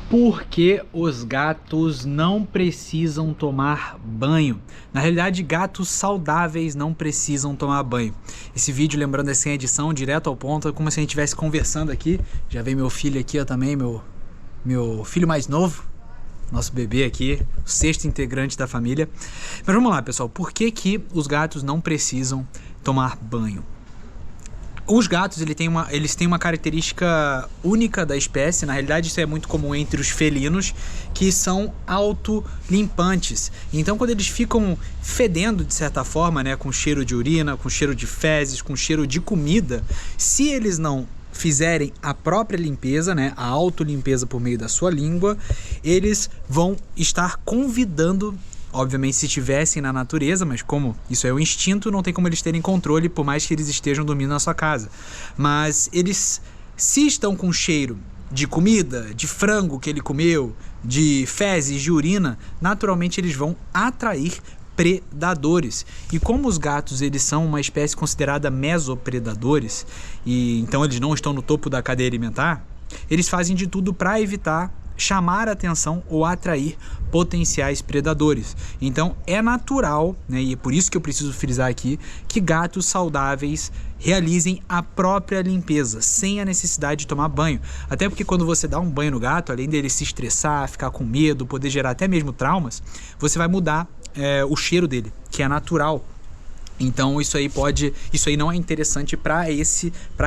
Por que os gatos não precisam tomar banho? Na realidade, gatos saudáveis não precisam tomar banho. Esse vídeo, lembrando, é sem edição, direto ao ponto, é como se a gente estivesse conversando aqui. Já vem meu filho aqui, ó, também, meu filho mais novo, nosso bebê aqui, o sexto integrante da família. Mas vamos lá, pessoal, por que os gatos não precisam tomar banho? Os gatos, eles têm uma característica única da espécie. Na realidade, isso é muito comum entre os felinos, que são autolimpantes. Então, quando eles ficam fedendo, de certa forma, né, com cheiro de urina, com cheiro de fezes, com cheiro de comida, se eles não fizerem a própria limpeza, né, a autolimpeza por meio da sua língua, eles vão estar convidando. Obviamente, se estivessem na natureza, mas como isso é o instinto, não tem como eles terem controle, por mais que eles estejam dormindo na sua casa. Mas eles, se estão com cheiro de comida, de frango que ele comeu, de fezes, de urina, naturalmente eles vão atrair predadores. E como os gatos, eles são uma espécie considerada mesopredadores, e então eles não estão no topo da cadeia alimentar, eles fazem de tudo para evitar chamar a atenção ou atrair potenciais predadores. Então é natural, né, e é por isso que eu preciso frisar aqui, que gatos saudáveis realizem a própria limpeza, sem a necessidade de tomar banho. Até porque quando você dá um banho no gato, além dele se estressar, ficar com medo, poder gerar até mesmo traumas, você vai mudar o cheiro dele, que é natural. Então isso aí não é interessante para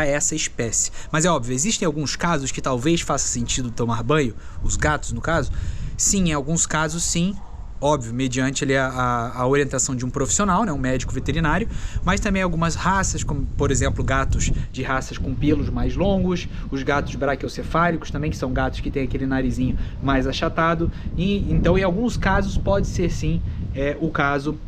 essa espécie. Mas é óbvio, existem alguns casos que talvez faça sentido tomar banho, os gatos no caso. Sim, em alguns casos sim, óbvio, mediante ali a orientação de um profissional, né, um médico veterinário, mas também algumas raças, como por exemplo gatos de raças com pelos mais longos, os gatos braquiocefálicos também, que são gatos que têm aquele narizinho mais achatado, e então em alguns casos pode ser sim o caso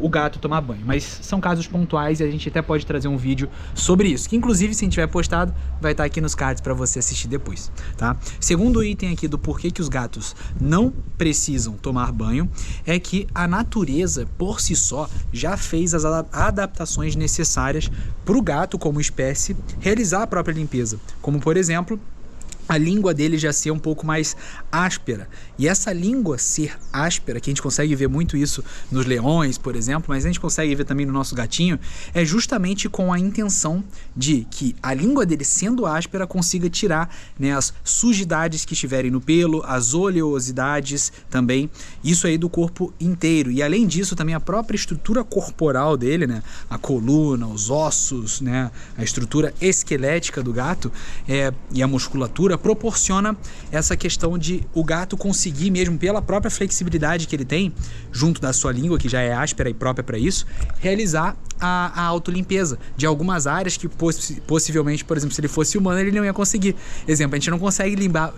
o gato tomar banho, mas são casos pontuais e a gente até pode trazer um vídeo sobre isso, que inclusive, se a gente tiver postado, vai estar aqui nos cards para você assistir depois, tá? Segundo item aqui do porquê que os gatos não precisam tomar banho é que a natureza por si só já fez as adaptações necessárias para o gato como espécie realizar a própria limpeza, como por exemplo a língua dele já ser um pouco mais áspera. E essa língua ser áspera, que a gente consegue ver muito isso nos leões, por exemplo, mas a gente consegue ver também no nosso gatinho, é justamente com a intenção de que a língua dele, sendo áspera, consiga tirar, né, as sujidades que estiverem no pelo, as oleosidades também, isso aí do corpo inteiro. E além disso, também a própria estrutura corporal dele, né, a coluna, os ossos, né, a estrutura esquelética do gato e a musculatura, proporciona essa questão de o gato conseguir mesmo, pela própria flexibilidade que ele tem, junto da sua língua, que já é áspera e própria para isso, realizar a autolimpeza de algumas áreas que possivelmente, por exemplo, se ele fosse humano, ele não ia conseguir. Exemplo, a gente não consegue limpar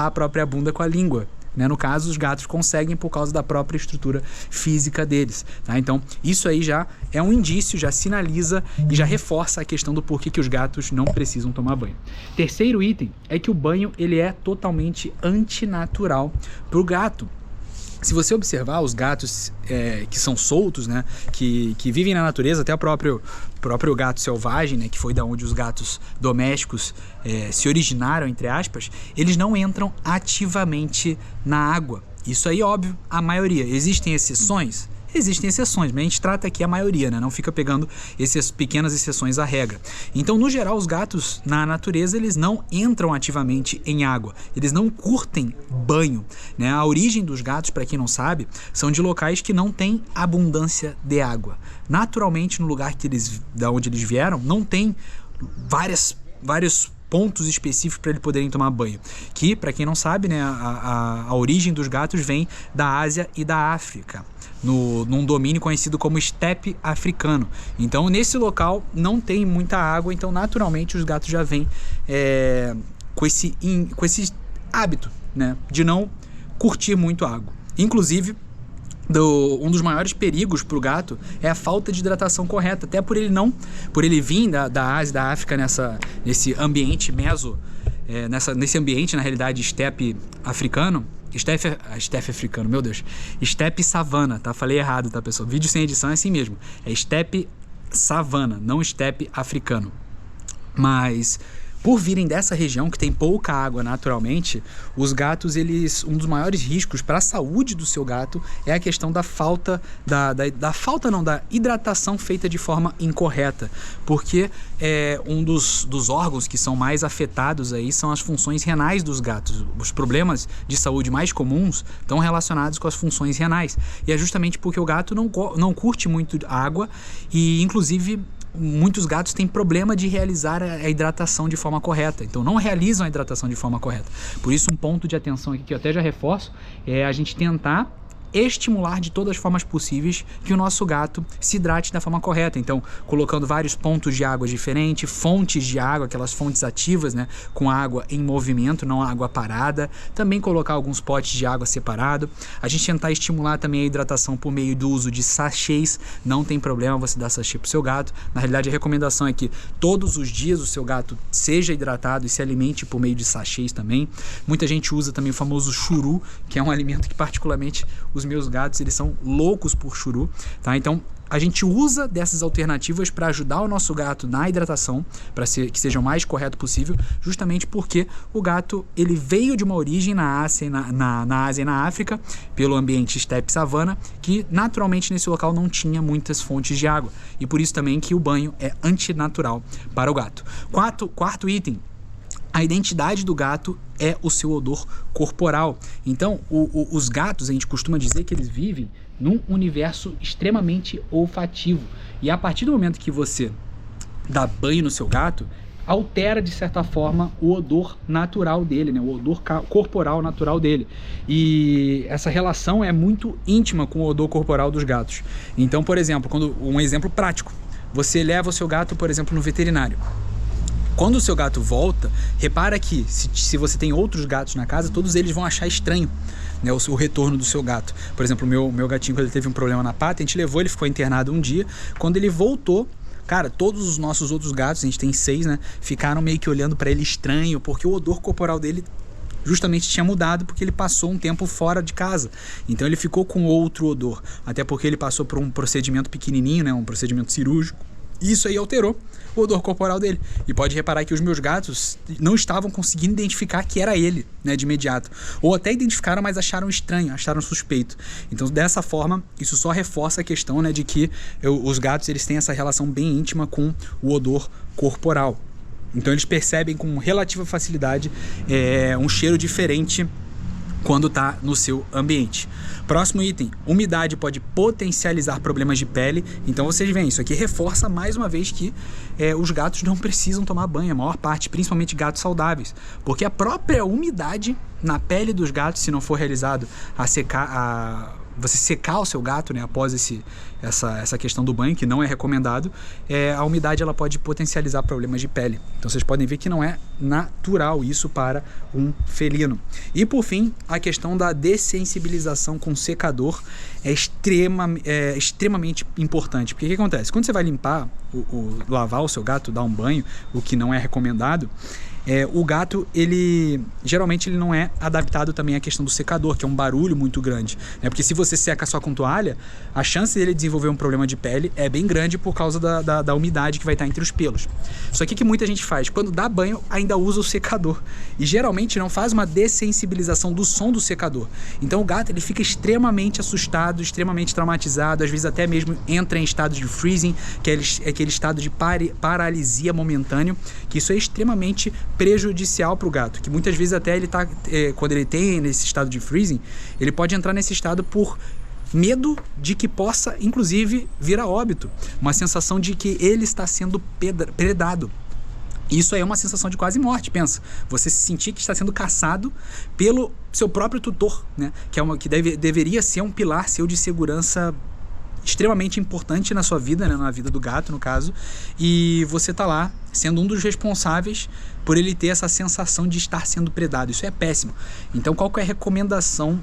a própria bunda com a língua, né? No caso, os gatos conseguem por causa da própria estrutura física deles, tá? Então, isso aí já é um indício, já sinaliza e já reforça a questão do porquê que os gatos não precisam tomar banho. Terceiro item é que o banho, ele é totalmente antinatural para o gato. Se você observar os gatos que são soltos, né, que vivem na natureza, até o próprio gato selvagem, né, que foi da onde os gatos domésticos se originaram, entre aspas, eles não entram ativamente na água. Isso aí, óbvio, a maioria. Existem exceções? Existem exceções, mas a gente trata aqui a maioria, né? Não fica pegando essas pequenas exceções à regra. Então, no geral, os gatos na natureza, eles não entram ativamente em água. Eles não curtem banho, né? A origem dos gatos, para quem não sabe, são de locais que não tem abundância de água. Naturalmente, no lugar da onde eles vieram, não tem vários pontos específicos para eles poderem tomar banho. Que, para quem não sabe, né, a origem dos gatos vem da Ásia e da África, num domínio conhecido como estepe africano. Então, nesse local não tem muita água, então naturalmente os gatos já vêm com esse hábito, né, de não curtir muito a água. Inclusive, um dos maiores perigos para o gato é a falta de hidratação correta, até por ele vir da Ásia, da África, nesse ambiente nesse ambiente, na realidade, estepe africano. Estepe africano, meu Deus. Estepe savana, tá? Falei errado, tá, pessoal? Vídeo sem edição é assim mesmo. É estepe savana, não estepe africano. Mas Por virem dessa região que tem pouca água naturalmente, os gatos, um dos maiores riscos para a saúde do seu gato é a questão da falta, da hidratação feita de forma incorreta, porque um dos órgãos que são mais afetados aí são as funções renais dos gatos. Os problemas de saúde mais comuns estão relacionados com as funções renais, e é justamente porque o gato não curte muito água, e inclusive muitos gatos têm problema de realizar a hidratação de forma correta, então não realizam a hidratação de forma correta. Por isso, um ponto de atenção aqui que eu até já reforço é a gente tentar estimular de todas as formas possíveis que o nosso gato se hidrate da forma correta. Então, colocando vários pontos de água diferentes, fontes de água, aquelas fontes ativas, né, com água em movimento, não água parada. Também colocar alguns potes de água separado. A gente tentar estimular também a hidratação por meio do uso de sachês. Não tem problema você dar sachê pro seu gato. Na realidade, a recomendação é que todos os dias o seu gato seja hidratado e se alimente por meio de sachês também. Muita gente usa também o famoso churu, que é um alimento que particularmente os meus gatos, eles são loucos por churu, tá? Então a gente usa dessas alternativas para ajudar o nosso gato na hidratação, para que seja o mais correto possível, justamente porque o gato, ele veio de uma origem na Ásia, na Ásia e na África, pelo ambiente estepe savana, que naturalmente nesse local não tinha muitas fontes de água, e por isso também que o banho é antinatural para o gato. Quarto item: a identidade do gato é o seu odor corporal. Então, os gatos, a gente costuma dizer que eles vivem num universo extremamente olfativo. E a partir do momento que você dá banho no seu gato, altera de certa forma o odor natural dele, né? O odor corporal natural dele. E essa relação é muito íntima com o odor corporal dos gatos. Então, por exemplo, um exemplo prático: você leva o seu gato, por exemplo, no veterinário. Quando o seu gato volta, repara que se você tem outros gatos na casa, todos eles vão achar estranho, né, o retorno do seu gato. Por exemplo, o meu gatinho, quando ele teve um problema na pata, a gente levou, ele ficou internado um dia. Quando ele voltou, cara, todos os nossos outros gatos, a gente tem 6, né, ficaram meio que olhando para ele estranho, porque o odor corporal dele justamente tinha mudado, porque ele passou um tempo fora de casa. Então ele ficou com outro odor, até porque ele passou por um procedimento pequenininho, né, um procedimento cirúrgico. Isso aí alterou o odor corporal dele. E pode reparar que os meus gatos não estavam conseguindo identificar que era ele, né, de imediato. Ou até identificaram, mas acharam estranho, acharam suspeito. Então, dessa forma, isso só reforça a questão, né, de que os gatos, eles têm essa relação bem íntima com o odor corporal. Então, eles percebem com relativa facilidade um cheiro diferente quando está no seu ambiente. Próximo item: umidade pode potencializar problemas de pele. Então vocês veem, isso aqui reforça mais uma vez que os gatos não precisam tomar banho, a maior parte, principalmente gatos saudáveis, porque a própria umidade na pele dos gatos, se não for realizado você secar o seu gato, né, após essa questão do banho, que não é recomendado, a umidade ela pode potencializar problemas de pele. Então vocês podem ver que não é natural isso para um felino. E por fim, a questão da dessensibilização com secador é extremamente importante. Porque o que acontece? Quando você vai limpar, lavar o seu gato, dar um banho, o que não é recomendado, o gato, geralmente ele não é adaptado também à questão do secador, que é um barulho muito grande, né? Porque se você seca só com toalha, a chance dele desenvolver um problema de pele é bem grande por causa da umidade que vai estar entre os pelos. Só que muita gente faz, quando dá banho, ainda usa o secador, e geralmente não faz uma dessensibilização do som do secador. Então o gato, ele fica extremamente assustado, extremamente traumatizado, às vezes até mesmo entra em estado de freezing, que é aquele estado de paralisia momentâneo, que isso é extremamente prejudicial para o gato, que muitas vezes até ele tá, quando ele tem nesse estado de freezing, ele pode entrar nesse estado por medo de que possa, inclusive, vir a óbito, uma sensação de que ele está sendo predado. Isso aí é uma sensação de quase morte, pensa. Você se sentir que está sendo caçado pelo seu próprio tutor, né? Que deveria ser um pilar seu de segurança extremamente importante na sua vida, né? Na vida do gato, no caso, e você está lá sendo um dos responsáveis por ele ter essa sensação de estar sendo predado. Isso é péssimo. Então, qual que é a recomendação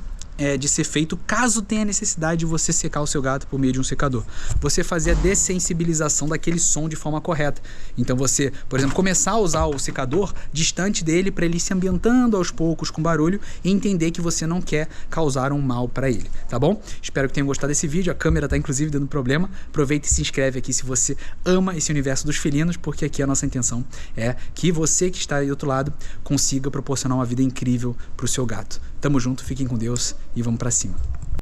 de ser feito caso tenha necessidade de você secar o seu gato por meio de um secador. Você fazer a dessensibilização daquele som de forma correta. Então você, por exemplo, começar a usar o secador distante dele para ele ir se ambientando aos poucos com barulho e entender que você não quer causar um mal para ele, tá bom? Espero que tenham gostado desse vídeo. A câmera tá inclusive dando problema. Aproveita e se inscreve aqui se você ama esse universo dos felinos, porque aqui a nossa intenção é que você que está aí do outro lado consiga proporcionar uma vida incrível para o seu gato. Tamo junto, fiquem com Deus e vamos pra cima.